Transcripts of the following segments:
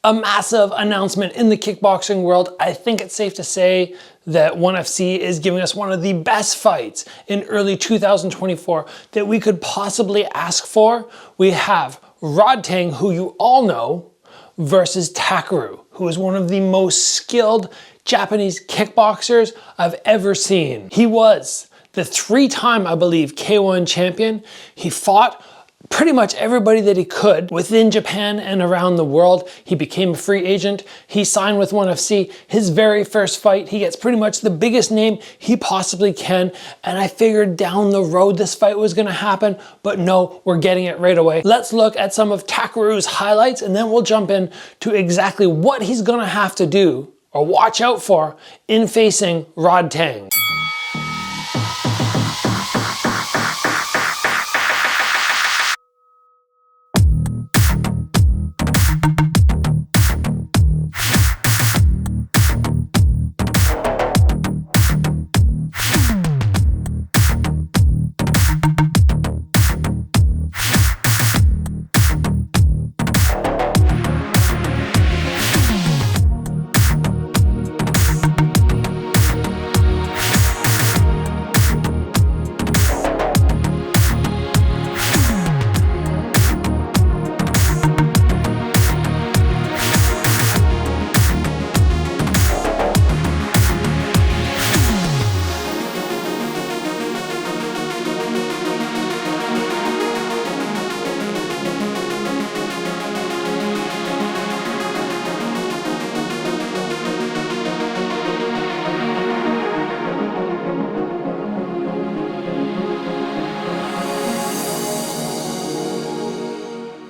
A massive announcement in the kickboxing world. I think it's safe to say that ONE FC is giving us one of the best fights in early 2024 that we could possibly ask for. We have Rodtang, who you all know, versus Takeru, who is one of the most skilled Japanese kickboxers I've ever seen. He was the 3-time, I believe, K1 champion. He fought pretty much everybody that he could within Japan and around the world. He became a free agent. He signed with ONE FC. His very first fight, he gets pretty much the biggest name he possibly can. And I figured down the road this fight was gonna happen, but no, we're getting it right away. Let's look at some of Takeru's highlights and then we'll jump in to exactly what he's gonna have to do or watch out for in facing Rodtang.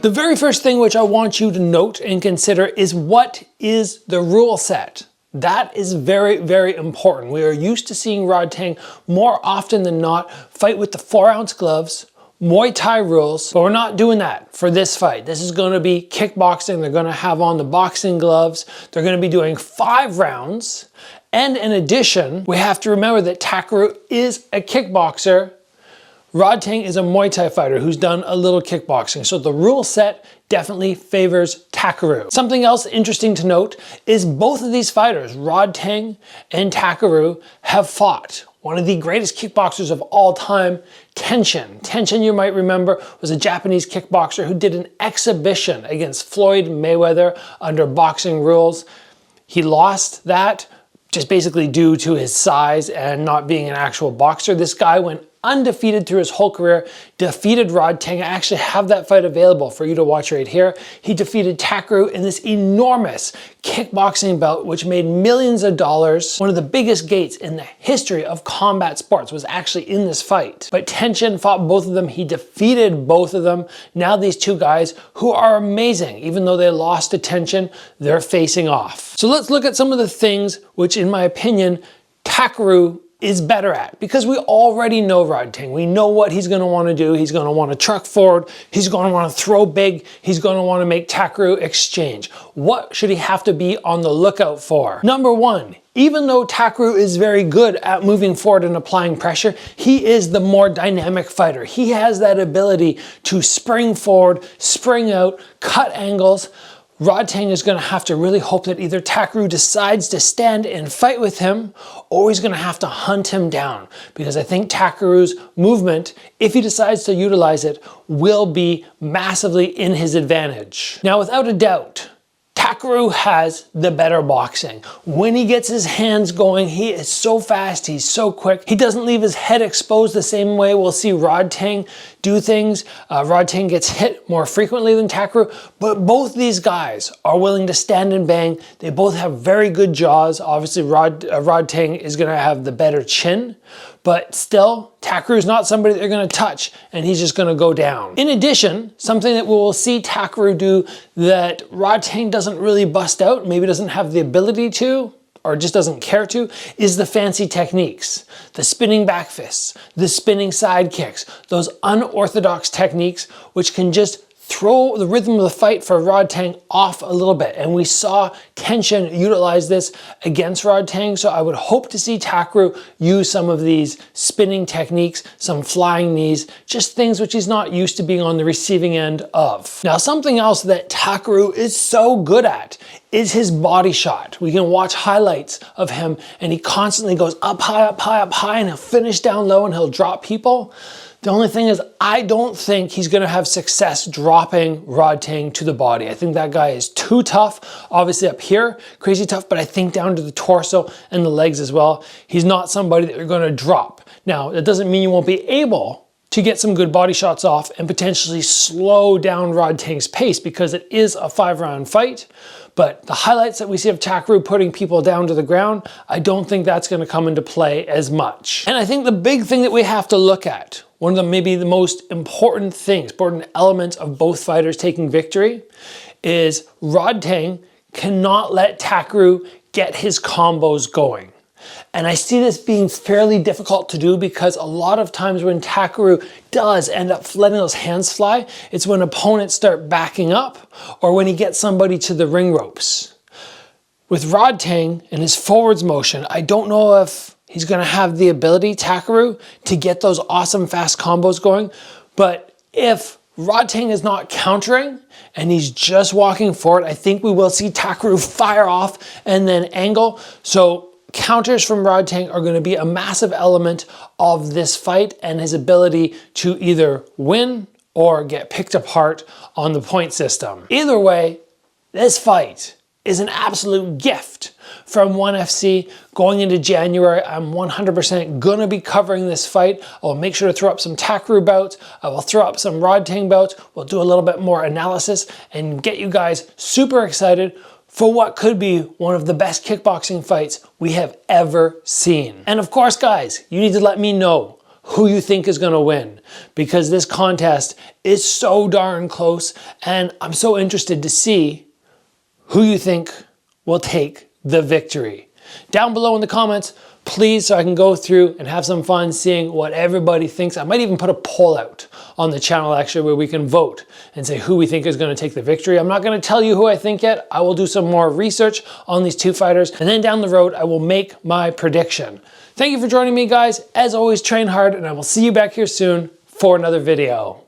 The very first thing which I want you to note and consider is what is the rule set. That is very, very important. We are used to seeing Rodtang more often than not fight with the 4-ounce gloves, Muay Thai rules, but we're not doing that for this fight. This is going to be kickboxing. They're going to have on the boxing gloves. They're going to be doing 5 rounds. And in addition, we have to remember that Takeru is a kickboxer. Rodtang is a Muay Thai fighter who's done a little kickboxing, so the rule set definitely favors Takeru. Something else interesting to note is both of these fighters, Rodtang and Takeru, have fought one of the greatest kickboxers of all time, Tenshin. Tenshin, you might remember, was a Japanese kickboxer who did an exhibition against Floyd Mayweather under boxing rules. He lost that just basically due to his size and not being an actual boxer. This guy went undefeated through his whole career, defeated Rodtang. I actually have that fight available for you to watch right here. He defeated Takeru in this enormous kickboxing bout, which made millions of dollars. One of the biggest gates in the history of combat sports was actually in this fight. But Tenshin fought both of them. He defeated both of them. Now these two guys, who are amazing, even though they lost to Tenshin, they're facing off. So let's look at some of the things which, in my opinion, Takeru is better at, because we already know Rodtang. We know what he's going to want to do. He's going to want to truck forward. He's going to want to throw big. He's going to want to make Takeru exchange. What should he have to be on the lookout for? Number one, even though Takeru is very good at moving forward and applying pressure, he is the more dynamic fighter. He has that ability to spring forward, spring out, cut angles. Rodtang is going to have to really hope that either Takeru decides to stand and fight with him, or he's going to have to hunt him down, because I think Takeru's movement, if he decides to utilize it, will be massively in his advantage. Now, without a doubt, Takeru has the better boxing. When he gets his hands going, he is so fast, he's so quick. He doesn't leave his head exposed the same way we'll see Rodtang do things. Rodtang gets hit more frequently than Takeru, but both these guys are willing to stand and bang. They both have very good jaws. Obviously, Rodtang is gonna have the better chin, but still, Takeru is not somebody they're going to touch, and he's just going to go down. In addition, something that we will see Takeru do that Rodtang doesn't really bust out, maybe doesn't have the ability to, or just doesn't care to, is the fancy techniques. The spinning back fists, the spinning side kicks, those unorthodox techniques which can just throw the rhythm of the fight for Rodtang off a little bit. And we saw Kenshin utilize this against Rodtang, so I would hope to see Takeru use some of these spinning techniques, some flying knees, just things which he's not used to being on the receiving end of. Now, something else that Takeru is so good at is his body shot. We can watch highlights of him and he constantly goes up high, up high, up high, and he'll finish down low and he'll drop people. The only thing is, I don't think he's gonna have success dropping Rodtang to the body. I think that guy is too tough. Obviously up here, crazy tough, but I think down to the torso and the legs as well, he's not somebody that you're gonna drop. Now, that doesn't mean you won't be able to get some good body shots off and potentially slow down Rodtang's pace, because it is a 5-round fight. But the highlights that we see of Takeru putting people down to the ground, I don't think that's gonna come into play as much. And I think the big thing that we have to look at, one of the maybe the most important things, important elements of both fighters taking victory, is Rodtang cannot let Takeru get his combos going. And I see this being fairly difficult to do, because a lot of times when Takeru does end up letting those hands fly, it's when opponents start backing up or when he gets somebody to the ring ropes. With Rodtang and his forwards motion, I don't know if he's gonna have the ability, Takeru, to get those awesome fast combos going. But if Rodtang is not countering and he's just walking forward, I think we will see Takeru fire off and then angle. So counters from Rodtang are going to be a massive element of this fight and his ability to either win or get picked apart on the point system. Either way, this fight is an absolute gift from ONE FC going into January. I'm 100% going to be covering this fight. I'll make sure to throw up some Takeru bouts. I will throw up some Rodtang bouts. We'll do a little bit more analysis and get you guys super excited for what could be one of the best kickboxing fights we have ever seen. And of course, guys, you need to let me know who you think is gonna win, because this contest is so darn close and I'm so interested to see who you think will take the victory. Down below in the comments, please, so I can go through and have some fun seeing what everybody thinks. I might even put a poll out on the channel actually where we can vote and say who we think is going to take the victory. I'm not going to tell you who I think yet. I will do some more research on these two fighters, and then down the road I will make my prediction. Thank you for joining me, guys. As always, train hard, and I will see you back here soon for another video.